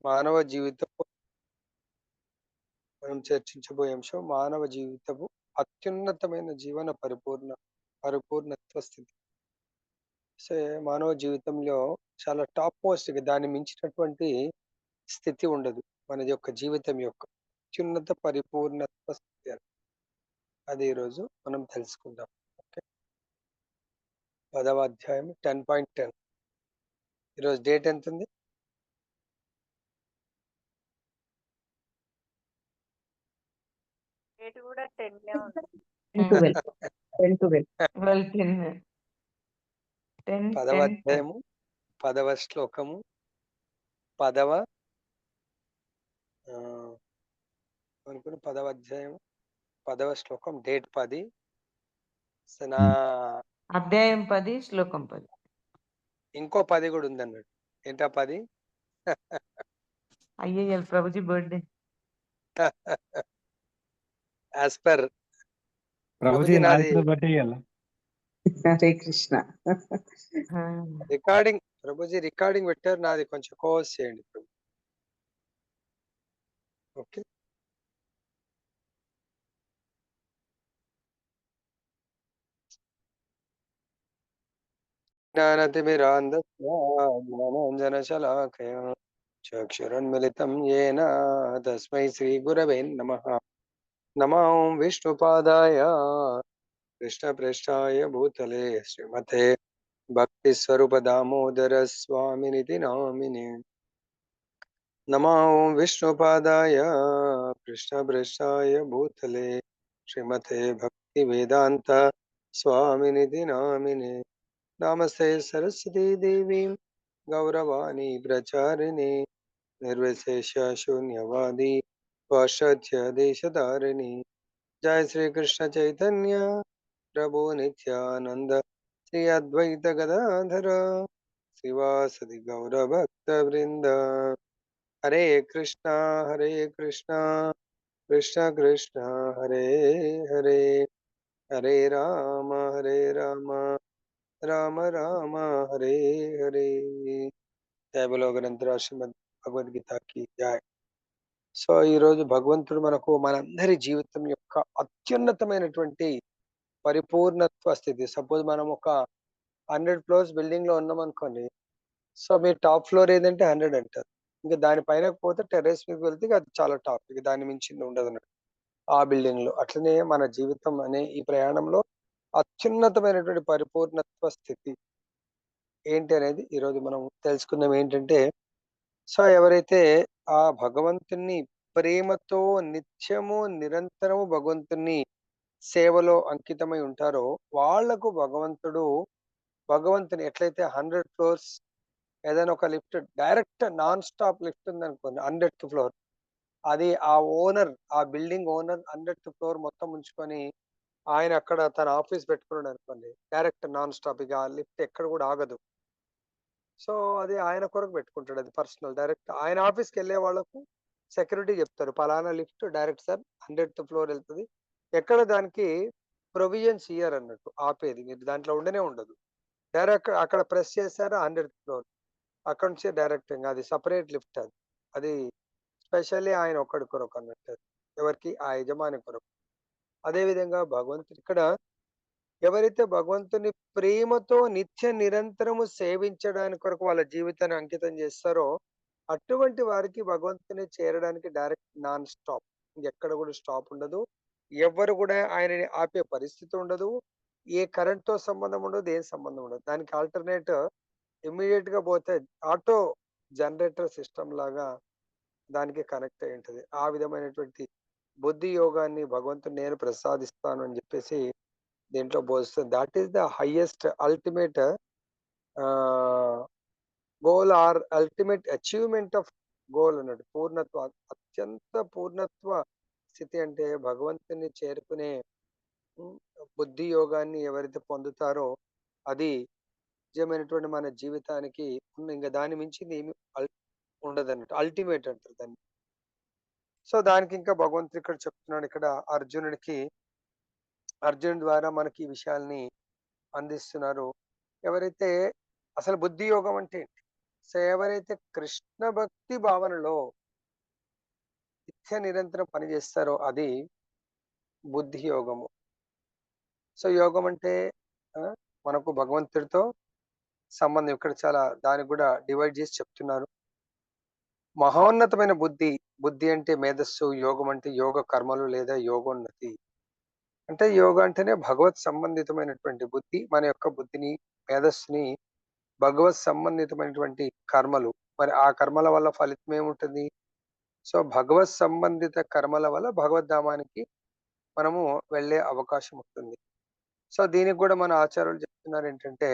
మానవ జీవితపు మనం చర్చించబోయే అంశం మానవ జీవితపు అత్యున్నతమైన జీవన పరిపూర్ణత్వ స్థితి. మానవ జీవితంలో చాలా టాప్ మోస్ట్‌గా దాన్ని మించినటువంటి స్థితి ఉండదు. మన యొక్క జీవితం యొక్క అత్యున్నత పరిపూర్ణత్వ స్థితి అది. అది ఈరోజు మనం తెలుసుకుందాం. ఓకే. 10వ అధ్యాయం 10.10. ఈరోజు డేట్ ఎంతుంది? డేట్ కూడా 10 ఉంది. 10, 12. 10, 10వ 10. అధ్యాయము 10వ శ్లోకము 10వ అనుకుని 10వ అధ్యాయం 10వ శ్లోకం డేట్ 10. నా అధ్యాయం 10 శ్లోకం 10. ఇంకో 10 కూడా ఉందన్నాడు. ఏంటా 10? అయ్యయ్య Prabhuji birthday. As per Prabhuji నాది బర్త్డే ఇయ్యాల. హరే కృష్ణ. రికార్డింగ్ పెట్టారు. నాది కొంచెం కోర్స్ చేయండి ప్రభు. ఓకే. జ్ఞానాంజనశలాకయ చక్షురున్మిళితం येन తస్మై శ్రీ గురవే నమః. నమో విష్ణుపాదాయ కృష్ణప్రేష్ఠాయ భూతలే శ్రీమతే భక్తి స్వరూప దామోదర స్వామినితి నామినే. నమో విష్ణుపాదాయ కృష్ణప్రేష్ఠాయ భూతలే శ్రీమతే భక్తి వేదాంత స్వామినితి నామినే. నమస్తే సరస్వతీ దేవి గౌరవాణి ప్రచారిణి నిర్విశేష శూన్యవాది పాశ్చాత్య దేశధారిణి. జయ శ్రీ కృష్ణ చైతన్య ప్రభు నిత్యానంద శ్రీ అద్వైత గదాధర శ్రీవాసది గౌర భక్త వృంద. హరే కృష్ణ కృష్ణ కృష్ణ హరే హరే, హరే రామ రామ రామ హరే హరే. జయ బలో గ్రంథరాజ్ శ్రీమద్ భగవద్గీతకి జయ. సో ఈ రోజు భగవంతుడు మనకు మనందరి జీవితం యొక్క అత్యున్నతమైనటువంటి పరిపూర్ణత్వ స్థితి. సపోజ్ మనం ఒక 100 ఫ్లోర్స్ బిల్డింగ్ లో ఉన్నాం అనుకోండి. సో మీ టాప్ ఫ్లోర్ ఏదంటే 100 అంటారు. ఇంకా దానిపైన పోతే టెర్రస్ మీకు వెళ్తే అది చాలా టాప్. ఇక దాని మించింది ఉండదు అన్నట్టు ఆ బిల్డింగ్ లో. అట్లనే మన జీవితం అనే ఈ ప్రయాణంలో అత్యున్నతమైనటువంటి పరిపూర్ణత్వ స్థితి ఏంటి అనేది ఈరోజు మనం తెలుసుకుందాం. ఏంటంటే సో ఎవరైతే ఆ భగవంతుని ప్రేమతో నిత్యము నిరంతరము భగవంతుని సేవలో అంకితమై ఉంటారో వాళ్లకు భగవంతుని ఎట్లయితే 100 ఫ్లోర్స్ ఏదైనా ఒక lift direct non stop lift ఉందనుకోండి 100th ఫ్లోర్, అది ఆ ఓనర్ ఆ బిల్డింగ్ ఓనర్ 100th ఫ్లోర్ మొత్తం ఉంచుకొని ఆయన అక్కడ తన ఆఫీస్ పెట్టుకున్నాడు అనుకోండి. డైరెక్ట్ నాన్ స్టాప్, ఇక ఆ లిఫ్ట్ ఎక్కడ కూడా ఆగదు. సో అది ఆయన కొరకు పెట్టుకుంటాడు. అది పర్సనల్. డైరెక్ట్ ఆయన ఆఫీస్కి వెళ్ళే వాళ్ళకు సెక్యూరిటీ చెప్తారు, పలానా lift direct sir 100th floor వెళ్తుంది. ఎక్కడ దానికి ప్రొవిజన్స్ ఇయ్యరు అన్నట్టు ఆపేది, మీరు దాంట్లో ఉండనే ఉండదు. డైరెక్ట్ అక్కడ ప్రెస్ చేశారు 100th ఫ్లోర్, అక్కడ నుంచి డైరెక్ట్ ఇంకా అది సపరేట్ లిఫ్ట్. అది స్పెషల్లీ ఆయన ఒక్కడి కొరకు అన్నట్టు, ఎవరికి ఆ యజమాని కొరకు. అదే విధంగా భగవంతుడు ఇక్కడ ఎవరైతే భగవంతుని ప్రేమతో నిత్య నిరంతరము సేవించడానికి కొరకు వాళ్ళ జీవితాన్ని అంకితం చేస్తారో అటువంటి వారికి భగవంతుని చేరడానికి డైరెక్ట్ నాన్ స్టాప్, ఎక్కడ కూడా స్టాప్ ఉండదు. ఎవరు కూడా ఆయనని ఆపే పరిస్థితి ఉండదు. ఏ కరెంట్ తో సంబంధం ఉండదు, ఏం సంబంధం ఉండదు. దానికి ఆల్టర్నేట్ ఇమ్మీడియట్ గా పోతే ఆటో జనరేటర్ సిస్టమ్ లాగా దానికి కనెక్ట్ అయి ఉంటది. ఆ విధమైనటువంటి బుద్ధి యోగాన్ని భగవంతుడు నేను ప్రసాదిస్తాను అని చెప్పేసి దీంట్లో బోధిస్తుంది. That is the highest ultimate goal or ultimate achievement of goal అన్నట్టు. పూర్ణత్వ, అత్యంత పూర్ణత్వ స్థితి అంటే భగవంతుని చేరుకునే బుద్ధి యోగాన్ని ఎవరైతే పొందుతారో అది నిజమైనటువంటి మన జీవితానికి ఇంకా దాని మించింది ఏమి ఉండదు అన్నట్టు. అల్టిమేట్ అంటారు దాన్ని. సో దానికి ఇంకా భగవంతుడు ఇక్కడ చెప్తున్నాడు. ఇక్కడ అర్జునుడి ద్వారా మనకి ఈ విషయాల్ని అందిస్తున్నారు. ఎవరైతే అసలు బుద్ధి యోగం అంటే ఏంటి, సో ఎవరైతే కృష్ణ భక్తి భావనలో నిత్య నిరంతరం పనిచేస్తారో అది బుద్ధి యోగము. సో యోగం అంటే ఆ, మనకు భగవంతుడితో సంబంధం. ఇక్కడ చాలా దానికి కూడా డివైడ్ చేసి చెప్తున్నారు. మహోన్నతమైన బుద్ధి, బుద్ధి అంటే మేధస్సు, యోగం అంటే యోగ కర్మలు లేదా యోగోన్నతి. అంటే యోగ అంటేనే భగవత్ సంబంధితమైనటువంటి బుద్ధి. మన యొక్క బుద్ధిని, మేధస్సుని భగవత్ సంబంధితమైనటువంటి కర్మలు. మరి ఆ కర్మల వల్ల ఫలితం ఏముంటుంది? సో భగవత్ సంబంధిత కర్మల వల్ల భగవద్ధామానికి మనము వెళ్ళే అవకాశం ఉంటుంది. సో దీనికి కూడా మన ఆచార్యులు చెప్తున్నారు ఏంటంటే,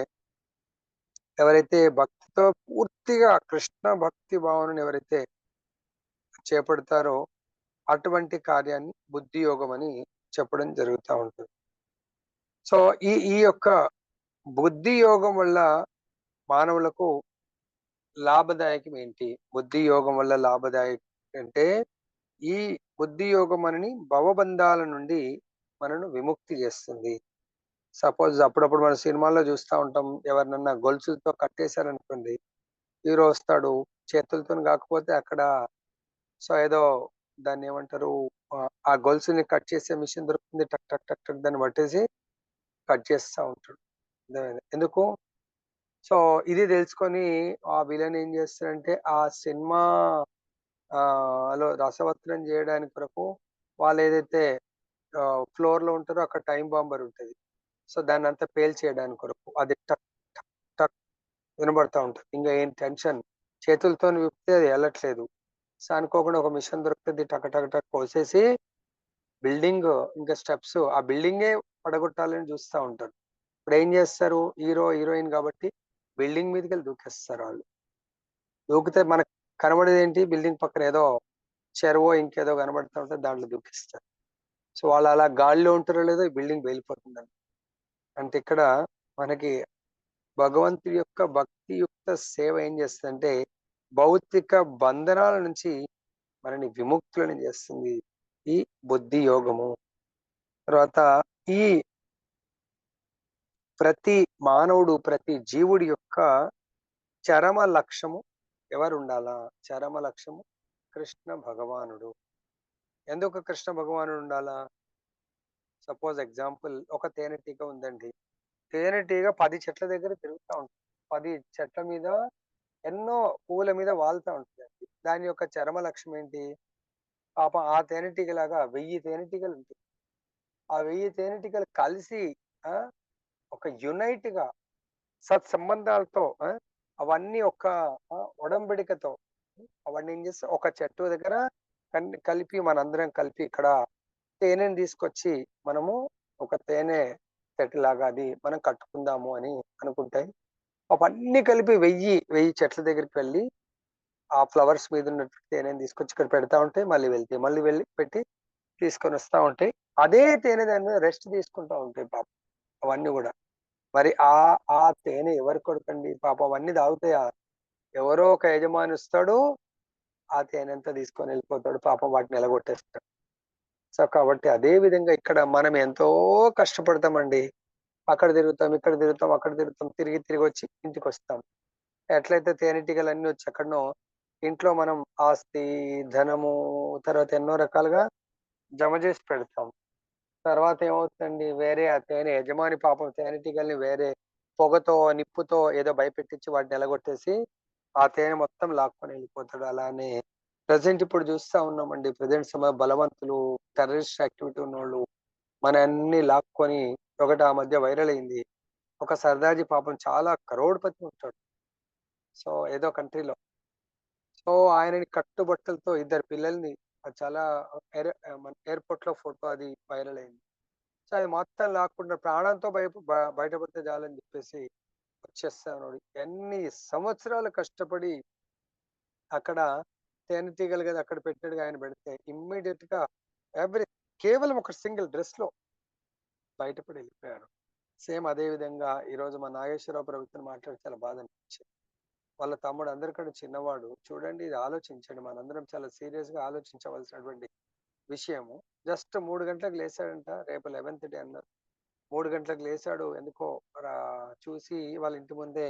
ఎవరైతే భక్తితో పూర్తిగా కృష్ణ భక్తి భావనను ఎవరైతే చేపడతారో అటువంటి కార్యాన్ని బుద్ధి యోగం అని చెప్పడం జరుగుతూ ఉంటుంది. సో ఈ యొక్క బుద్ధి యోగం వల్ల మానవులకు లాభదాయకం ఏంటి? బుద్ధి యోగం వల్ల లాభదాయకం అంటే ఈ బుద్ధి యోగం అని భవబంధాల నుండి మనను విముక్తి చేస్తుంది. సపోజ్ అప్పుడప్పుడు మన సినిమాల్లో చూస్తూ ఉంటాం, ఎవరినన్నా గొలుసులతో కట్టేశారనుకోండి, హీరో వస్తాడు, చేతులతో కాకపోతే అక్కడ సో ఏదో దాన్ని ఏమంటారు, ఆ గొలుసుని కట్ చేసే మిషన్ దొరుకుతుంది, టక్ టక్ టక్ టక్ దాన్ని పట్టేసి కట్ చేస్తూ ఉంటాడు. ఎందుకు? సో ఇది తెలుసుకొని ఆ విలన్ ఏం చేస్తాడంటే ఆ సినిమా లో రసవత్తరం చేయడానికి కొరకు వాళ్ళు ఏదైతే ఫ్లోర్ లో ఉంటారో అక్కడ టైం బాంబర్ ఉంటది. సో దాన్ని అంతా పేల్చేయడానికి కొరకు అది టక్ టక్ టక్ వినబడతా ఉంటుంది. ఇంకా ఏం టెన్షన్, చేతులతో విప్పితే అది వెళ్ళట్లేదు. సో అనుకోకుండా ఒక మిషన్ దొరుకుతుంది, టక్ టక్ టక్ కోసేసి బిల్డింగ్ ఇంకా స్టెప్స్ ఆ బిల్డింగే పడగొట్టాలని చూస్తూ ఉంటారు. ఇప్పుడు ఏం చేస్తారు, హీరో హీరోయిన్ కాబట్టి బిల్డింగ్ మీదకి వెళ్ళి దూకేస్తారు. వాళ్ళు దూకితే మనకు కనబడేది ఏంటి, బిల్డింగ్ పక్కన ఏదో చెరువో ఇంకేదో కనబడుతూ ఉంటే దాంట్లో దూకిస్తారు. సో వాళ్ళు అలా గాలిలో ఉంటారో లేదో ఈ బిల్డింగ్ వెళ్ళిపోతుందని. అంటే ఇక్కడ మనకి భగవంతుడి యొక్క భక్తియుక్త సేవ ఏం చేస్తుందంటే భౌతిక బంధనాల నుంచి మనని విముక్తులను చేస్తుంది ఈ బుద్ధి యోగము. తర్వాత ఈ ప్రతి మానవుడు, ప్రతి జీవుడి యొక్క చరమ లక్ష్యము ఎవరు ఉండాలా? చరమ లక్ష్యము కృష్ణ భగవానుడు. ఎందుకు కృష్ణ భగవానుడు ఉండాలా? సపోజ్ ఎగ్జాంపుల్, ఒక తేనెటీగ ఉందండి. తేనెటీగ 10 చెట్ల దగ్గర తిరుగుతూ ఉంటుంది. 10 చెట్ల మీద ఎన్నో పువ్వుల మీద వాలుతూ ఉంటుంది. దాని యొక్క చరమ లక్ష్యం ఏంటి? పాపం ఆ తేనెటీగలాగా 1000 తేనెటీగలు ఉంటాయి. ఆ 1000 తేనెటీగలు కలిసి ఆ ఒక యునైట్ గా సత్సంబంధాలతో అవన్నీ ఒక ఒడంబడికతో అవన్నీ ఏం చేస్తే ఒక చెట్టు దగ్గర కలిపి మనందరం కలిపి ఇక్కడ తేనెని తీసుకొచ్చి మనము ఒక తేనె చెట్టు లాగా అది మనం కట్టుకుందాము అని అనుకుంటాయి. అవన్నీ కలిపి 1000 చెట్ల దగ్గరికి వెళ్ళి ఆ ఫ్లవర్స్ మీద ఉన్నటువంటి తేనెని తీసుకొచ్చి ఇక్కడ పెడతా ఉంటే మళ్ళీ వెళ్తాయి, మళ్ళీ వెళ్ళి పెట్టి తీసుకొని వస్తా ఉంటాయి. అదే తేనె దాని మీద రెస్ట్ తీసుకుంటా ఉంటాయి పాపం అవన్నీ కూడా. మరి ఆ తేనె ఎవరు కొడుకండి పాపం, అవన్నీ తాగుతాయా? ఎవరో ఒక యజమాని వస్తాడు, ఆ తేనె అంతా తీసుకొని వెళ్ళిపోతాడు, పాపం వాటిని ఎలగొట్టేస్తాడు. సో కాబట్టి అదే విధంగా ఇక్కడ మనం ఎంతో కష్టపడతామండి. అక్కడ తిరుగుతాం, ఇక్కడ తిరుగుతాం, అక్కడ తిరుగుతాం, తిరిగి తిరిగి వచ్చి ఇంటికి వస్తాం. ఎట్లయితే తేనెటీగలు అన్ని వచ్చి ఎక్కడనో ఇంట్లో మనం ఆస్తి, ధనము, తర్వాత ఎన్నో రకాలుగా జమ చేసి పెడతాం. తర్వాత ఏమవుతుందండి, వేరే ఆ తేనె యజమాని పాపం తేనెటీగల్ని వేరే పొగతో, నిప్పుతో ఏదో భయపెట్టించి వాటిని ఎలగొట్టేసి ఆ తేనె మొత్తం లాక్కొని వెళ్ళిపోతాడు. అలానే ప్రజెంట్ ఇప్పుడు చూస్తా ఉన్నామండి, ప్రజెంట్ సమయ బలవంతులు, టెర్రరిస్ట్ యాక్టివిటీ ఉన్నోళ్ళు మన అన్ని లాక్కొని, ఒకటి ఆ మధ్య వైరల్ అయింది, ఒక సర్దాజీ పాపం చాలా కరోడ్పతి ఉంటాడు. సో ఏదో కంట్రీలో, సో ఆయనని కట్టుబట్టలతో ఇద్దరు పిల్లల్ని చాలా ఎయిర్పోర్ట్ లో ఫోటో అది వైరల్ అయింది. సో అది మొత్తం లాక్కుండా ప్రాణంతో బయటపడితే చాలని చెప్పేసి వచ్చేస్తాను. ఎన్ని సంవత్సరాలు కష్టపడి అక్కడ తేనెటీగలు కదా అక్కడ పెట్టాడుగా ఆయన పెడితే ఇమ్మీడియట్ గా ఎవ్రీ కేవలం ఒక సింగిల్ డ్రెస్ లో బయటపడి వెళ్ళిపోయాడు. సేమ్ అదే విధంగా ఈ రోజు మా నాగేశ్వరరావు ప్రభుత్వం మాట్లాడి చాలా బాధ అనిపించింది. వాళ్ళ తమ్ముడు అందరికంటే చిన్నవాడు. చూడండి, ఇది ఆలోచించండి, మనందరం చాలా సీరియస్ గా ఆలోచించవలసినటువంటి విషయము. జస్ట్ 3 గంటలకు లేచాడంట, రేపు 11th డే అన్నారు. 3 గంటలకు లేచాడు, ఎందుకో చూసి వాళ్ళ ఇంటి ముందే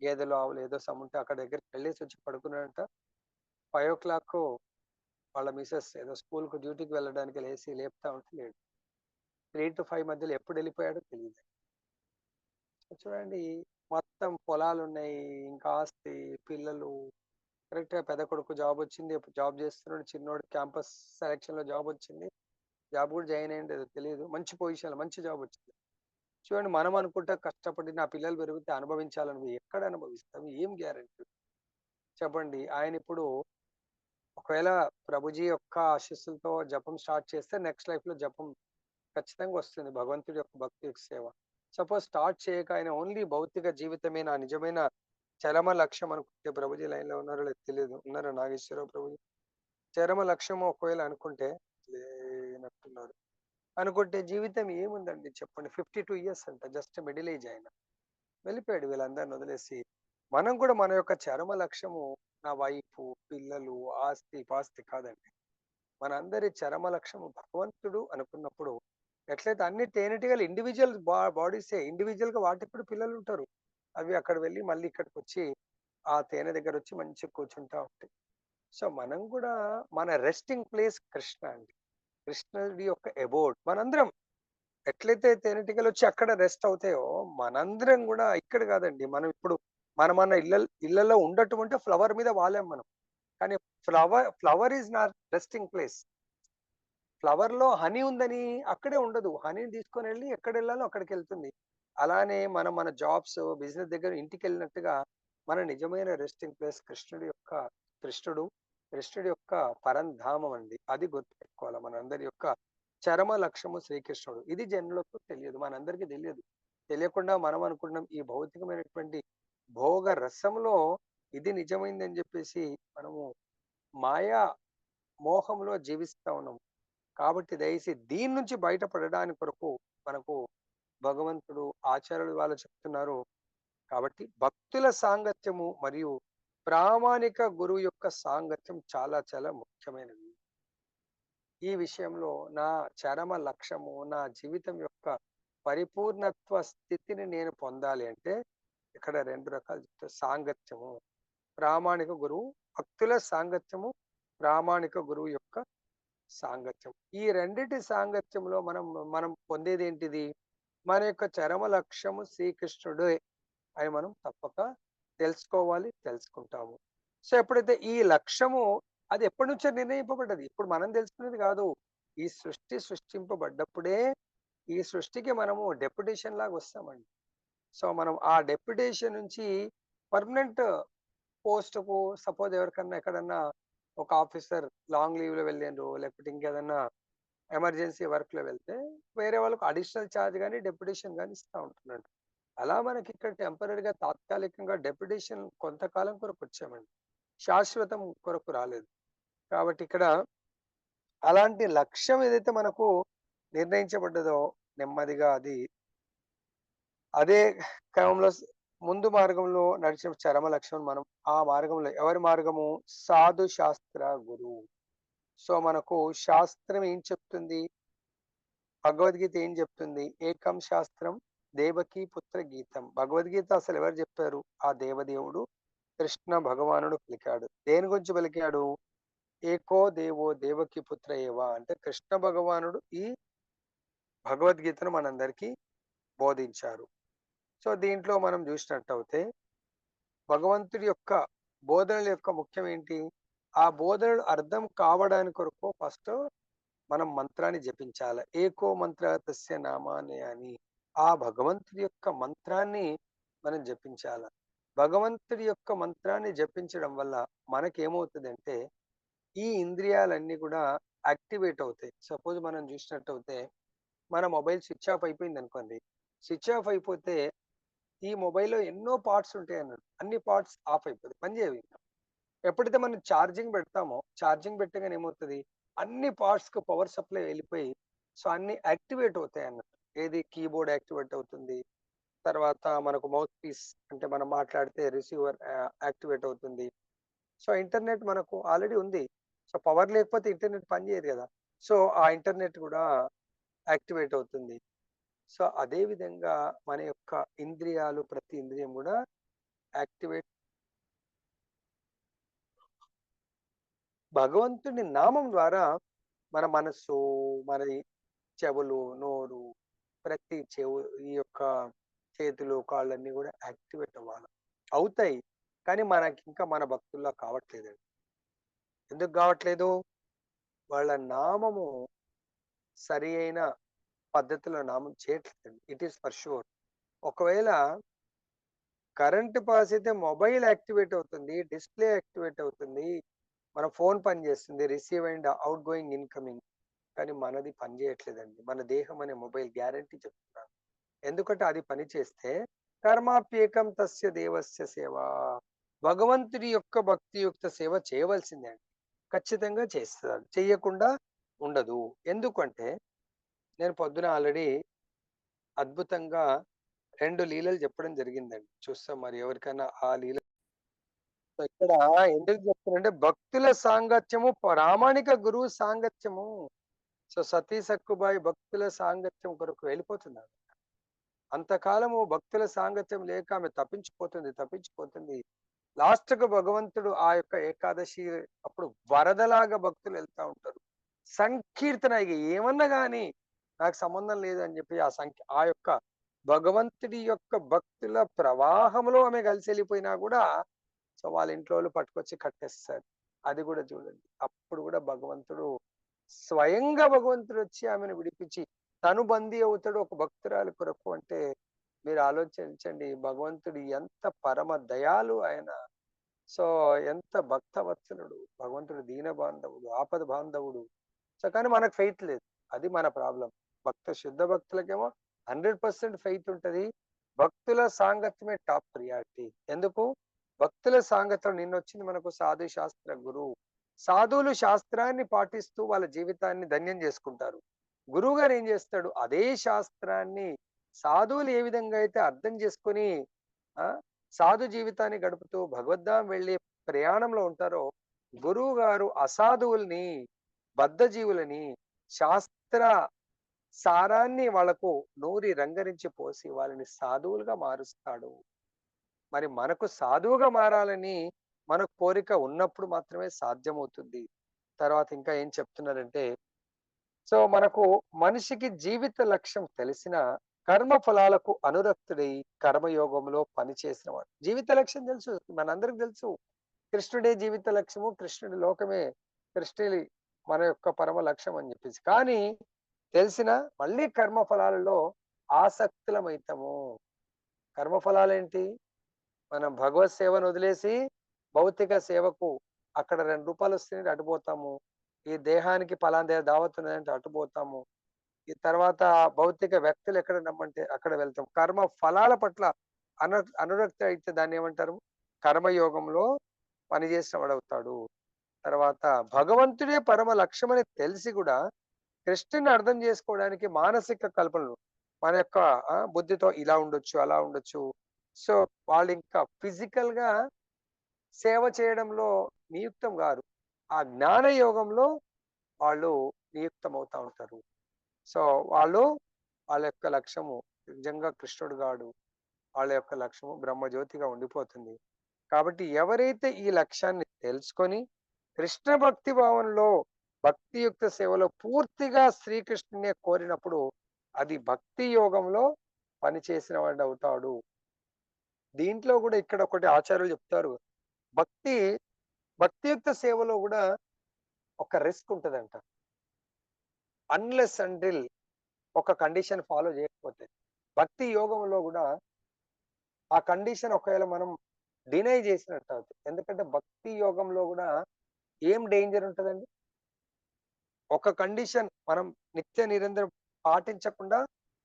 గేదెలు ఆవులు ఏదో సమ్ ఉంటే అక్కడ దగ్గరికి వెళ్ళేసి వచ్చి పడుకున్నాడంట. 5 o'clock వాళ్ళ మిసెస్ ఏదో స్కూల్కి డ్యూటీకి వెళ్ళడానికి లేచి లేపుతా ఉంటే లేడు. 3 to 5 మధ్యలో ఎప్పుడు వెళ్ళిపోయాడో తెలియదు. చూడండి, మొత్తం పొలాలు ఉన్నాయి, ఇంకా ఆస్తి, పిల్లలు. కరెక్ట్గా పెద్ద కొడుకు జాబ్ వచ్చింది, జాబ్ చేస్తున్నాడు. చిన్నోడు క్యాంపస్ సెలక్షన్ లో జాబ్ వచ్చింది, జాబ్ కూడా జాయిన్ అయ్యింది తెలియదు. మంచి పొజిషన్, మంచి జాబ్ వచ్చింది. చూడండి, మనం అనుకుంటా కష్టపడి నా పిల్లలు పెరిగితే అనుభవించాలని, ఎక్కడ అనుభవిస్తాం? ఏం గ్యారెంటీ చెప్పండి? ఆయన ఇప్పుడు ఒకవేళ ప్రభుజీ యొక్క ఆశీస్సులతో జపం స్టార్ట్ చేస్తే నెక్స్ట్ లైఫ్ లో జపం ఖచ్చితంగా వస్తుంది, భగవంతుడి యొక్క భక్తి యొక్క సేవ. సపోజ్ స్టార్ట్ చేయక ఆయన ఓన్లీ భౌతిక జీవితమే నా నిజమైన చరమ లక్ష్యం అనుకుంటే, ప్రభుజీ లైన్ లో ఉన్నారో లేదు తెలియదు, ఉన్నారో నాగేశ్వరరావు ప్రభుజీ? చరమ లక్ష్యం ఒకవేళ అనుకుంటే, లేనట్టున్నారు. అనుకుంటే జీవితం ఏముందండి చెప్పండి? 52 years అంట, జస్ట్ మిడిల్ ఏజ్ ఆయన వెళ్ళిపోయాడు వీళ్ళందరిని వదిలేసి. మనం కూడా మన యొక్క చరమ లక్ష్యము నా వైఫ్, పిల్లలు, ఆస్తి పాస్తి కాదండి. మనందరి చరమ లక్ష్యము భగవంతుడు అనుకున్నప్పుడు, ఎట్లయితే అన్ని తేనెటీగలు ఇండివిజువల్ బాడీసే, ఇండివిజువల్ గా వాటికి కూడా పిల్లలు ఉంటారు. అవి అక్కడ వెళ్ళి మళ్ళీ ఇక్కడికి వచ్చి ఆ తేనె దగ్గర వచ్చి మంచిగా కూర్చుంటా ఉంటాయి. సో మనం కూడా మన రెస్టింగ్ ప్లేస్ కృష్ణ అండి, కృష్ణుడి యొక్క అబోర్డ్. మనందరం ఎట్లయితే తేనెటీగలు వచ్చి అక్కడ రెస్ట్ అవుతాయో, మనందరం కూడా ఇక్కడ కాదండి. మనం ఇప్పుడు మన ఇళ్లలో ఉండటం ఫ్లవర్ మీద వాలాం మనం. కానీ flower is not resting place. Flower లో హనీ ఉందని అక్కడే ఉండదు, హనీని తీసుకొని వెళ్ళి ఎక్కడ వెళ్ళాలో అక్కడికి వెళ్తుంది. అలానే మనం మన జాబ్స్, బిజినెస్ దగ్గర ఇంటికి వెళ్ళినట్టుగా మన నిజమైన రెస్టింగ్ ప్లేస్ కృష్ణుడి యొక్క పరంధామం అండి. అది గుర్తుపెట్టుకోవాలి. మనందరి యొక్క చరమ లక్ష్యము శ్రీకృష్ణుడు. ఇది జనులకు తెలియదు, మనందరికీ తెలియదు. తెలియకుండా మనం అనుకుంటున్నాం ఈ భౌతికమైనటువంటి భోగ రసంలో ఇది నిజమైందని చెప్పేసి మనము మాయా మోహంలో జీవిస్తా ఉన్నాం. కాబట్టి దయచేసి దీని నుంచి బయటపడడానికి కొరకు మనకు భగవంతుడు, ఆచార్యులు వాళ్ళు చెప్తున్నారు. కాబట్టి భక్తుల సాంగత్యము మరియు ప్రామాణిక గురువు యొక్క సాంగత్యం చాలా చాలా ముఖ్యమైనది. ఈ విషయంలో నా చరమ లక్ష్యము, నా జీవితం యొక్క పరిపూర్ణత్వ స్థితిని నేను పొందాలి అంటే ఇక్కడ 2 రకాలు చెప్తారు. సాంగత్యము, ప్రామాణిక గురువు, భక్తుల సాంగత్యము, ప్రామాణిక గురువు యొక్క సాంగత్యం. ఈ రెండిటి సాంగత్యంలో మనం పొందేది ఏంటిది? మన యొక్క చరమ లక్ష్యము శ్రీకృష్ణుడే అని మనం తప్పక తెలుసుకోవాలి, తెలుసుకుంటాము. సో ఎప్పుడైతే ఈ లక్ష్యము అది ఎప్పటి నుంచో నిర్ణయింపబడ్డది, ఇప్పుడు మనం తెలుసుకునేది కాదు. ఈ సృష్టి సృష్టింపబడ్డప్పుడే ఈ సృష్టికి మనము డెప్యుటేషన్ లాగా వస్తామండి. సో మనం ఆ డెప్యుటేషన్ నుంచి పర్మనెంట్ పోస్ట్ కు, సపోజ్ ఎవరికన్నా ఎక్కడన్నా ఒక ఆఫీసర్ లాంగ్ లీవ్ లో వెళ్ళిండ్రు, లేకపోతే ఇంకేదన్నా ఎమర్జెన్సీ వర్క్ లో వెళ్తే వేరే వాళ్ళకు అడిషనల్ ఛార్జ్ కానీ డెప్యుటేషన్ కానీ ఇస్తూ ఉంటున్నాడు. అలా మనకి ఇక్కడ టెంపరీగా తాత్కాలికంగా డెప్యుటేషన్ కొంతకాలం కొరకు వచ్చామండి, శాశ్వతం కొరకు రాలేదు. కాబట్టి ఇక్కడ అలాంటి లక్ష్యం ఏదైతే మనకు నిర్ణయించబడ్డదో నెమ్మదిగా అదే క్రమంలో ముందు మార్గంలో నడిచిన చరమ లక్ష్యం మనం ఆ మార్గంలో, ఎవరి మార్గము? సాధు శాస్త్ర గురువు. సో మనకు శాస్త్రం ఏం చెప్తుంది? భగవద్గీత ఏం చెప్తుంది? ఏకం శాస్త్రం దేవకీ పుత్ర గీతం. భగవద్గీత అసలు ఎవరు చెప్పారు? ఆ దేవదేవుడు కృష్ణ భగవానుడు పలికాడు. దేని గురించి పలికాడు? ఏకో దేవో దేవకీ పుత్ర ఏవా అంటే కృష్ణ భగవానుడు ఈ భగవద్గీతను మనందరికీ బోధించారు. సో దీంట్లో మనం చూసినట్టయితే భగవంతుడి యొక్క బోధనల యొక్క ముఖ్యం ఏంటి? ఆ బోధనలు అర్థం కావడానికి కొరకు ఫస్ట్ మనం మంత్రాన్ని జపించాలి. ఏకో మంత్ర తస్య నామాని అని ఆ భగవంతుడి యొక్క మంత్రాన్ని మనం జపించాలి. భగవంతుడి యొక్క మంత్రాన్ని జపించడం వల్ల మనకేమవుతుందంటే ఈ ఇంద్రియాలన్నీ కూడా యాక్టివేట్ అవుతాయి. సపోజ్ మనం చూసినట్టయితే మన మొబైల్ స్విచ్ ఆఫ్ అయిపోయింది అనుకోండి, స్విచ్ ఆఫ్ అయిపోతే ఈ మొబైల్లో ఎన్నో పార్ట్స్ ఉంటాయి అన్నాడు, అన్ని పార్ట్స్ ఆఫ్ అయిపోతాయి, పనిచేయవు. ఎప్పుడైతే మనం ఛార్జింగ్ పెడతామో, ఛార్జింగ్ పెట్టగానే ఏమవుతుంది? అన్ని పార్ట్స్ కు పవర్ సప్లై వెళ్ళిపోయి సో అన్ని యాక్టివేట్ అవుతాయి అన్నట్టు. ఏది? కీబోర్డ్ యాక్టివేట్ అవుతుంది, తర్వాత మనకు మౌత్ పీస్ అంటే మనం మాట్లాడితే రిసీవర్ యాక్టివేట్ అవుతుంది. సో ఇంటర్నెట్ మనకు ఆల్రెడీ ఉంది, సో పవర్ లేకపోతే ఇంటర్నెట్ పనిచేయదు కదా. సో ఆ ఇంటర్నెట్ కూడా యాక్టివేట్ అవుతుంది. సో అదే విధంగా మన యొక్క ఇంద్రియాలు, ప్రతి ఇంద్రియం కూడా యాక్టివేట్ భగవంతుని నామం ద్వారా మన మనస్సు, మన చెవులు, నోరు, ప్రతి చెవు ఈ యొక్క చేతులు, కాళ్ళన్నీ కూడా యాక్టివేట్ అవ్వాలి. అవుతాయి. కానీ మనకి ఇంకా మన భక్తుల్లా కావట్లేదండి. ఎందుకు కావట్లేదు? వాళ్ళ నామము సరి అయిన పద్ధతిలో నామం చేయట్లేదండి. It is for sure. ఒకవేళ కరెంట్ పాస్ అయితే మొబైల్ యాక్టివేట్ అవుతుంది, డిస్ప్లే యాక్టివేట్ అవుతుంది, మన ఫోన్ పనిచేస్తుంది, receive and out going incoming. కానీ మనది పని చేయట్లేదండి. మన దేహం అనే మొబైల్ గ్యారంటీ చెప్తున్నాను. ఎందుకంటే అది పని చేస్తే కర్మాప్యేకం తస్య దేవస్య సేవ, భగవంతుడి యొక్క భక్తియుక్త సేవ చేయవలసిందే అండి. ఖచ్చితంగా చేస్తారు, చెయ్యకుండా ఉండదు. ఎందుకంటే నేను పొద్దున ఆల్రెడీ అద్భుతంగా 2 లీలలు చెప్పడం జరిగిందండి. చూస్తాం మరి ఎవరికైనా ఆ లీల ఇక్కడ ఎందుకు చెప్తున్నానంటే భక్తుల సాంగత్యము, ప్రామాణిక గురువు సాంగత్యము. సో సతీ సక్కుబాయి భక్తుల సాంగత్యం కొరకు వెళ్ళిపోతున్నారు. అంతకాలము భక్తుల సాంగత్యం లేక ఆమె తప్పించిపోతుంది. లాస్ట్ కు భగవంతుడు ఆ యొక్క ఏకాదశి అప్పుడు వరదలాగా భక్తులు వెళ్తా ఉంటారు. సంకీర్తన ఇక ఏమన్నా గాని నాకు సంబంధం లేదని చెప్పి ఆ యొక్క భగవంతుడి యొక్క భక్తుల ప్రవాహంలో ఆమె కలిసి వెళ్ళిపోయినా కూడా సో వాళ్ళ ఇంట్లో వాళ్ళు పట్టుకొచ్చి కట్టేస్తారు. అది కూడా చూడండి. అప్పుడు కూడా భగవంతుడు స్వయంగా భగవంతుడు వచ్చి ఆమెను విడిపించి తను బందీ అవుతాడు ఒక భక్తురాలి కొరకు అంటే మీరు ఆలోచించండి. భగవంతుడు ఎంత పరమ దయాలు ఆయన. సో ఎంత భక్తవత్సలుడు భగవంతుడు, దీన బాంధవుడు, ఆపద బాంధవుడు. సో కానీ మనకు ఫెయిత్ లేదు. అది మన ప్రాబ్లం. శుద్ధ భక్తులకేమో 100% ఫెయిత్ ఉంటది. భక్తుల సాంగత్యమే టాప్ ప్రియారిటీ. ఎందుకు? భక్తుల సాంగత్యం నిన్నొచ్చింది మనకు సాధు శాస్త్ర గురువు. సాధువులు శాస్త్రాన్ని పాటిస్తూ వాళ్ళ జీవితాన్ని ధన్యం చేసుకుంటారు. గురువు గారు ఏం చేస్తాడు? అదే శాస్త్రాన్ని సాధువులు ఏ విధంగా అయితే అర్థం చేసుకొని ఆ సాధు జీవితాన్ని గడుపుతూ భగవద్ధాం వెళ్ళే ప్రయాణంలో ఉంటారో, గురువు గారు అసాధువుల్ని, బద్ధజీవులని శాస్త్ర సారాన్ని వాళ్లకు నూరి రంగరించి పోసి వాళ్ళని సాధువులుగా మారుస్తాడు. మరి మనకు సాధువుగా మారాలని మనకు కోరిక ఉన్నప్పుడు మాత్రమే సాధ్యమవుతుంది. తర్వాత ఇంకా ఏం చెప్తున్నారంటే సో మనకు మనిషికి జీవిత లక్ష్యం తెలిసిన కర్మ ఫలాలకు అనురక్తుడై కర్మయోగంలో పనిచేసిన వాడు. జీవిత లక్ష్యం తెలుసు, మనందరికి తెలుసు. కృష్ణుడే జీవిత లక్ష్యము, కృష్ణుడి లోకమే, కృష్ణుడి మన యొక్క పరమ లక్ష్యం అని చెప్పేసి. కానీ తెలిసిన మళ్ళీ కర్మ ఫలాలలో ఆసక్తులమైతాము. కర్మ ఫలాలేంటి? మనం భగవత్ సేవను వదిలేసి భౌతిక సేవకు అక్కడ 2 రూపాయలు వస్తే అటుపోతాము. ఈ దేహానికి పలానా దావత్ ఉన్నదంటే అటుపోతాము. ఈ తర్వాత భౌతిక వ్యక్తులు ఎక్కడ నమ్మంటే అక్కడ వెళ్తాం. కర్మ ఫలాల పట్ల అనురక్తి అయితే దాన్ని ఏమంటారు? కర్మయోగంలో పనిచేసిన వాడవుతాడు. తర్వాత భగవంతుడే పరమ లక్ష్యమని తెలిసి కూడా కృష్ణుని అర్థం చేసుకోవడానికి మానసిక కల్పనలు మన యొక్క బుద్ధితో ఇలా ఉండొచ్చు, అలా ఉండొచ్చు. సో వాళ్ళు ఇంకా ఫిజికల్ గా సేవ చేయడంలో నియుక్తం గారు. ఆ జ్ఞాన యోగంలో వాళ్ళు నియుక్తం అవుతా ఉంటారు. సో వాళ్ళ యొక్క లక్ష్యము నిజంగా కృష్ణుడు గాడు. వాళ్ళ యొక్క లక్ష్యము బ్రహ్మజ్యోతిగా ఉండిపోతుంది. కాబట్టి ఎవరైతే ఈ లక్ష్యాన్ని తెలుసుకొని కృష్ణ భక్తి భావనలో భక్తియుక్త సేవలో పూర్తిగా శ్రీకృష్ణునే కోరినప్పుడు అది భక్తి యోగంలో పనిచేసిన వాడు అవుతాడు. దీంట్లో కూడా ఇక్కడ ఒకటి ఆచార్యులు చెప్తారు. భక్తియుక్త సేవలో కూడా ఒక రిస్క్ ఉంటదంట. అన్లెస్ అంటిల్ ఒక కండిషన్ ఫాలో చేయకపోతే. భక్తి యోగంలో కూడా ఆ కండిషన్ ఒకవేళ మనం డినై చేసినట్టు అవుతుంది. ఎందుకంటే భక్తి యోగంలో కూడా ఏం డేంజర్ ఉంటుందండి? ఒక కండిషన్ మనం నిత్య నిరంతరం పాటించకుండా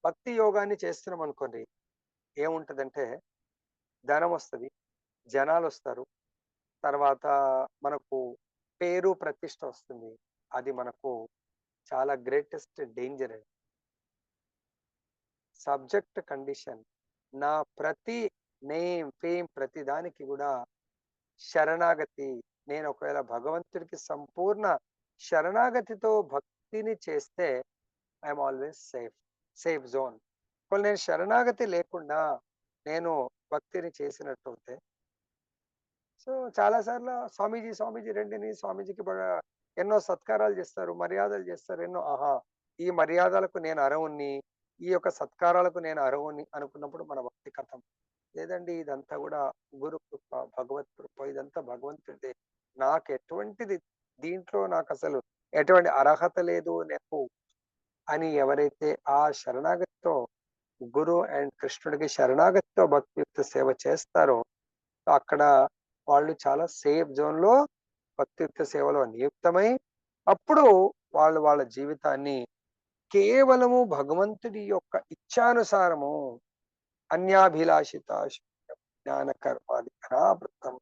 భక్తి యోగాన్ని చేస్తున్నాం అనుకోండి, ఏముంటదంటే ధనం వస్తుంది, జనాలు వస్తారు, తర్వాత మనకు పేరు ప్రతిష్ట వస్తుంది. అది మనకు చాలా గ్రేటెస్ట్ డేంజర్ అండి. సబ్జెక్ట్ కండిషన్ నా ప్రతి నేమ్ ఫేమ్ ప్రతి దానికి కూడా శరణాగతి. నేను ఒకవేళ భగవంతుడికి సంపూర్ణ శరణాగతితో భక్తిని చేస్తే ఐఎమ్ ఆల్వేస్ సేఫ్ జోన్. నేను శరణాగతి లేకుండా నేను భక్తిని చేసినట్టు సో చాలా సార్లు స్వామీజీ, స్వామీజీ రండని స్వామీజీకి ఎన్నో సత్కారాలు చేస్తారు, మర్యాదలు చేస్తారు ఎన్నో. ఆహా! ఈ మర్యాదలకు నేను అర్హుడిని, ఈ యొక్క సత్కారాలకు నేను అర్హుడిని అనుకున్నప్పుడు మన భక్తి కథం. లేదండి ఇదంతా గూడా గురు కృప, భగవత్ కృప ఇదంతా భగవంతుడిదే. నాకు ఎటువంటిది దీంట్లో నాకసలు ఎటువంటి అర్హత లేదు నాకు అని ఎవరైతే ఆ శరణాగతితో గురు అండ్ కృష్ణుడికి శరణాగతితో భక్తియుక్త సేవ చేస్తారో అక్కడ వాళ్ళు చాలా సేఫ్ జోన్‌లో భక్తియుక్త సేవలో నియుక్తమై, అప్పుడు వాళ్ళు వాళ్ళ జీవితాన్ని కేవలము భగవంతుడి యొక్క ఇచ్ఛానుసారము అన్యాభిలాషిత జ్ఞాన కర్మాది అనావృతం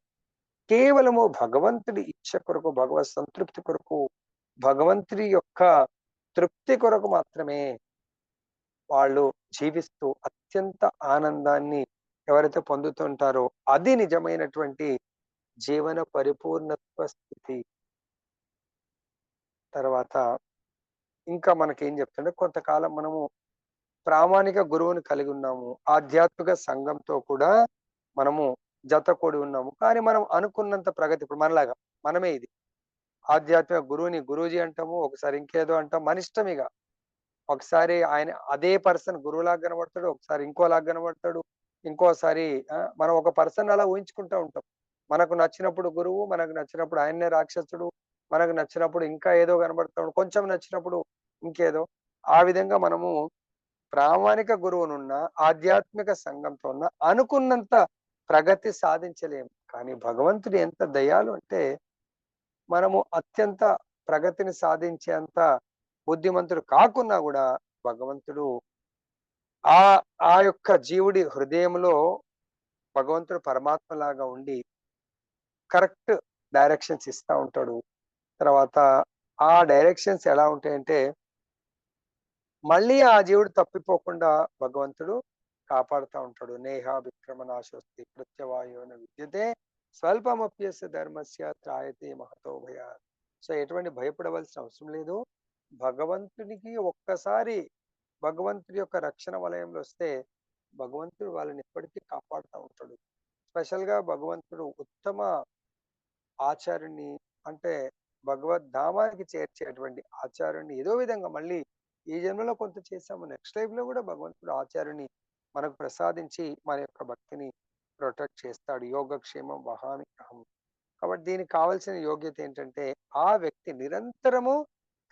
కేవలము భగవంతుడి ఇచ్చ కొరకు, భగవత్ సంతృప్తి కొరకు, భగవంతుడి యొక్క తృప్తి కొరకు మాత్రమే వాళ్ళు జీవిస్తూ అత్యంత ఆనందాన్ని ఎవరైతే పొందుతుంటారో అది నిజమైనటువంటి జీవన పరిపూర్ణత్వ స్థితి. తర్వాత ఇంకా మనకేం చెప్తుంటే కొంతకాలం మనము ప్రామాణిక గురువుని కలిగి ఉన్నాము. ఆధ్యాత్మిక సంఘంతో కూడా మనము జతకూడి ఉన్నాము. కానీ మనం అనుకున్నంత ప్రగతి ఇప్పుడు మనలాగా మనమే ఇది. ఆధ్యాత్మిక గురువుని గురూజీ అంటాము. ఒకసారి ఇంకేదో అంటాం. మన ఇష్టం ఇగ. ఒకసారి ఆయన అదే పర్సన్ గురువులాగా కనబడతాడు. ఒకసారి ఇంకోలాగా కనబడతాడు. ఇంకోసారి మనం ఒక పర్సన్ అలా ఊహించుకుంటా ఉంటాం. మనకు నచ్చినప్పుడు గురువు, మనకు నచ్చినప్పుడు ఆయన్నే రాక్షసుడు, మనకు నచ్చినప్పుడు ఇంకా ఏదో కనబడతాడు. కొంచెం నచ్చినప్పుడు ఇంకేదో. ఆ విధంగా మనము ప్రామాణిక గురువునున్న, ఆధ్యాత్మిక సంఘంతో ఉన్న అనుకున్నంత ప్రగతి సాధించలేము. కానీ భగవంతుడు ఎంత దయాళు అంటే మనము అత్యంత ప్రగతిని సాధించేంత బుద్ధిమంతుడు కాకున్నా గూడా భగవంతుడు ఆ ఆ యొక్క జీవుడి హృదయంలో భగవంతుడు పరమాత్మలాగా ఉండి కరెక్ట్ డైరెక్షన్స్ ఇస్తా ఉంటాడు. తర్వాత ఆ డైరెక్షన్స్ ఎలా ఉంటాయంటే మళ్ళీ ఆ జీవుడు తప్పిపోకుండా భగవంతుడు కాపాడుతా ఉంటాడు. నేహ విక్రమనాశోస్తి ప్రత్యవాయోన విద్యతే స్వల్పమప్యస్య ధర్మస్య త్రాయతే మహతో భయాత్. సో ఎటువంటి భయపడవలసిన అవసరం లేదు. భగవంతునికి ఒక్కసారి భగవంతుడి యొక్క రక్షణ వలయంలో వస్తే భగవంతుడు వాళ్ళని ఎప్పటికీ కాపాడుతూ ఉంటాడు. స్పెషల్ గా భగవంతుడు ఉత్తమ ఆచార్యుని అంటే భగవద్ధామానికి చేర్చేటువంటి ఆచార్యుని ఏదో విధంగా మళ్ళీ ఈ జన్మలో కొంత చేశాము, నెక్స్ట్ లైఫ్ లో కూడా భగవంతుడు ఆచార్యుని మనకు ప్రసాదించి మన యొక్క భక్తిని ప్రొటెక్ట్ చేస్తాడు. యోగక్షేమం వహామి అహం. కాబట్టి దీనికి కావాల్సిన యోగ్యత ఏంటంటే ఆ వ్యక్తి నిరంతరము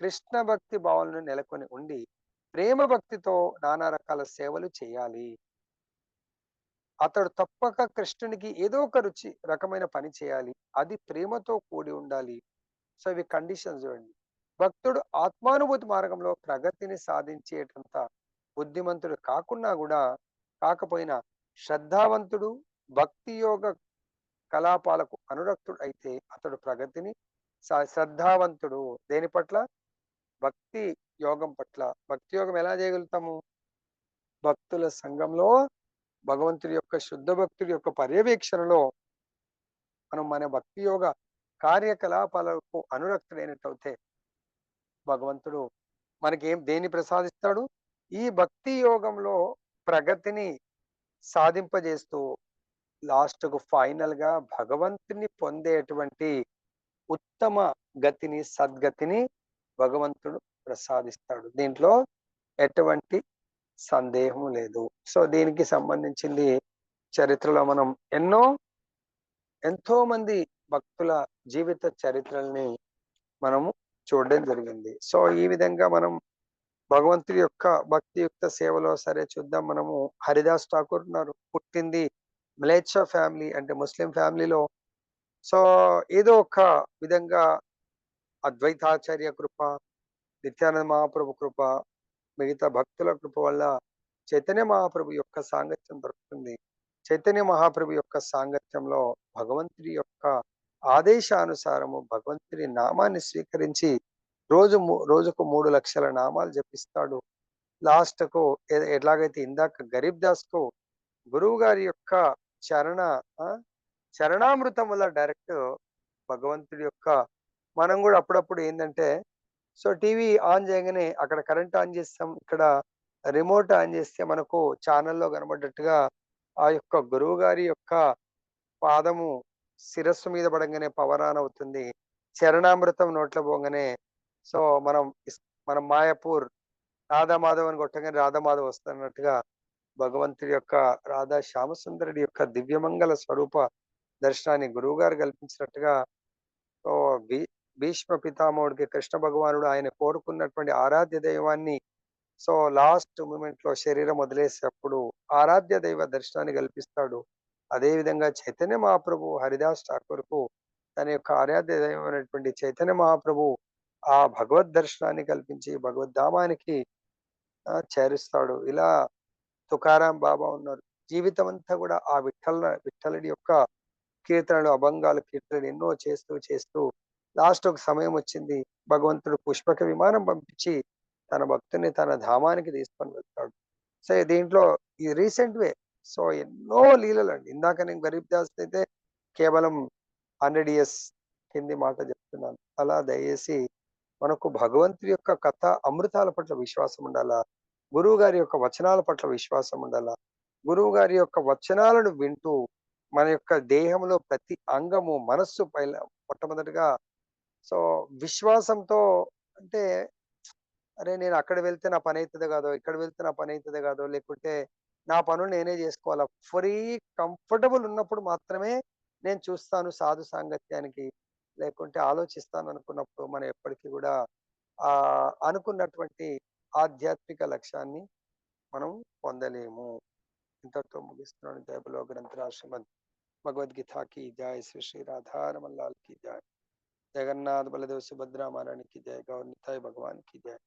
కృష్ణ భక్తి భావనను నెలకొని ఉండి ప్రేమ భక్తితో నానా రకాల సేవలు చేయాలి. అతడు తప్పక కృష్ణునికి ఏదో ఒక రుచి రకమైన పని చేయాలి. అది ప్రేమతో కూడి ఉండాలి. సో ఇవి కండిషన్స్ చూడండి. భక్తుడు ఆత్మానుభూతి మార్గంలో ప్రగతిని సాధించేటంత బుద్ధిమంతుడు కాకున్నా కూడా కాకపోయినా శ్రద్ధావంతుడు భక్తి యోగ కలాపాలకు అనురక్తుడు అయితే అతడు ప్రగతిని శ్రద్ధావంతుడు దేని పట్ల భక్తి యోగం పట్ల. భక్తి యోగం ఎలా చేయగలుగుతాము? భక్తుల సంఘంలో భగవంతుడి యొక్క శుద్ధ భక్తుడి యొక్క పర్యవేక్షణలో మనం మన భక్తి యోగ కార్యకలాపాలకు అనురక్తుడైనట్టయితే భగవంతుడు మనకేం దేన్ని ప్రసాదిస్తాడు? ఈ భక్తి యోగంలో ప్రగతిని సాధింపజేస్తూ లాస్ట్‌కు ఫైనల్‌గా భగవంతుని పొందేటువంటి ఉత్తమ గతిని, సద్గతిని భగవంతుడు ప్రసాదిస్తాడు. దీంట్లో ఎటువంటి సందేహం లేదు. సో దీనికి సంబంధించింది చరిత్రలో మనం ఎంతో మంది భక్తుల జీవిత చరిత్రల్ని మనము చూడడం జరిగింది. సో ఈ విధంగా మనం భగవంతుడి యొక్క భక్తియుక్త సేవలో సరే చూద్దాం. మనము హరిదాస్ ఠాకూర్ ఉన్నారు. పుట్టింది మ్లేచ్ఛ ఫ్యామిలీ అంటే ముస్లిం ఫ్యామిలీలో. సో ఏదో ఒక విధంగా అద్వైతాచార్య కృప, నిత్యానంద మహాప్రభు కృప, మిగతా భక్తుల కృప వల్ల చైతన్య మహాప్రభు యొక్క సాంగత్యం దొరుకుతుంది. చైతన్య మహాప్రభు యొక్క సాంగత్యంలో భగవంతుడి యొక్క ఆదేశానుసారము భగవంతుడి నామాన్ని స్వీకరించి రోజుకు 3 లక్షల నామాలు జపిస్తాడు. లాస్ట్‌కు ఎట్లాగైతే ఇందాక గరీబ్ దాస్‌కు గురువు గారి యొక్క చరణ చరణామృతం వల్ల డైరెక్ట్ భగవంతుడి యొక్క మనం కూడా అప్పుడప్పుడు ఏంటంటే సో టీవీ ఆన్ చేయగానే అక్కడ కరెంట్ ఆన్ చేస్తాం, ఇక్కడ రిమోట్ ఆన్ చేస్తే మనకు ఛానల్లో కనబడ్డట్టుగా ఆ యొక్క గురువు గారి యొక్క పాదము శిరస్సు మీద పడంగానే పవరాన్ అవుతుంది. చరణామృతం నోట్లో పోగానే సో మనం మనం మాయాపూర్ రాధామాధవ్ అని కొట్టగానే రాధామాధవ్ వస్తున్నట్టుగా భగవంతుడి యొక్క రాధా శ్యామసుందరుడి యొక్క దివ్యమంగళ స్వరూప దర్శనాన్ని గురువు గారు కల్పించినట్టుగా సో భీష్మ పితామహుడికి కృష్ణ భగవానుడు ఆయన కోరుకున్నటువంటి ఆరాధ్య దైవాన్ని సో లాస్ట్ మూమెంట్ లో శరీరం వదిలేసేటప్పుడు ఆరాధ్య దైవ దర్శనాన్ని కల్పిస్తాడు. అదే విధంగా చైతన్య మహాప్రభు హరిదాస్ ఠాకూర్ తన యొక్క ఆరాధ్య దైవమైనటువంటి చైతన్య మహాప్రభు ఆ భగవద్ దర్శనాన్ని కల్పించి భగవద్ధామానికి చేరుస్తాడు. ఇలా తుకారాం బాబా ఉన్నారు. జీవితం అంతా కూడా ఆ విఠలుడి యొక్క కీర్తనలు అభంగాలు కీర్తనలు ఎన్నో చేస్తూ చేస్తూ లాస్ట్ ఒక సమయం వచ్చింది. భగవంతుడు పుష్పక విమానం పంపించి తన భక్తుని తన ధామానికి తీసుకొని వెళ్తాడు. సో దీంట్లో ఈ రీసెంట్ వే సో ఎన్నో లీలలు అండి. ఇందాక నేను గరీబ్ దాస్ అయితే కేవలం 100 ఇయర్స్ కింది మాట చెప్తున్నాను. అలా దయచేసి మనకు భగవంతుడి యొక్క కథ అమృతాల పట్ల విశ్వాసం ఉండాలా, గురువు గారి యొక్క వచనాల పట్ల విశ్వాసం ఉండాలా. గురువు గారి యొక్క వచనాలను వింటూ మన యొక్క దేహంలో ప్రతి అంగము మనస్సు పైన మొట్టమొదటిగా సో విశ్వాసంతో అంటే అరే నేను అక్కడ వెళ్తే నా పని అవుతుంది కాదో, ఇక్కడ వెళ్తే నా పని అవుతుంది కాదో, లేకుంటే నా పనులు నేనే చేసుకోవాలా, ఫ్రీ కంఫర్టబుల్ ఉన్నప్పుడు మాత్రమే నేను చూస్తాను సాధు సాంగత్యానికి, లేకుంటే ఆలోచిస్తాను అనుకున్నప్పుడు మనం ఎప్పటికీ కూడా ఆ అనుకున్నటువంటి ఆధ్యాత్మిక లక్ష్యాన్ని మనం పొందలేము. ఇంతటితో ముగిస్తున్నాను. జయ బలో గ్రంథరాజ్ శ్రీమద్ భగవద్గీతకి జయ. శ్రీ శ్రీ రాధారమన్ లాల్ की जय. जगन्नाथ बलदेव सुभद्रा महारानी की जय. गौर निताई भगवान की जय.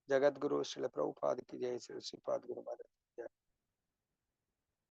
जगत गुरु श्रील प्रभुपाद की जय. श्री श्रीपाद गुरु महाराज.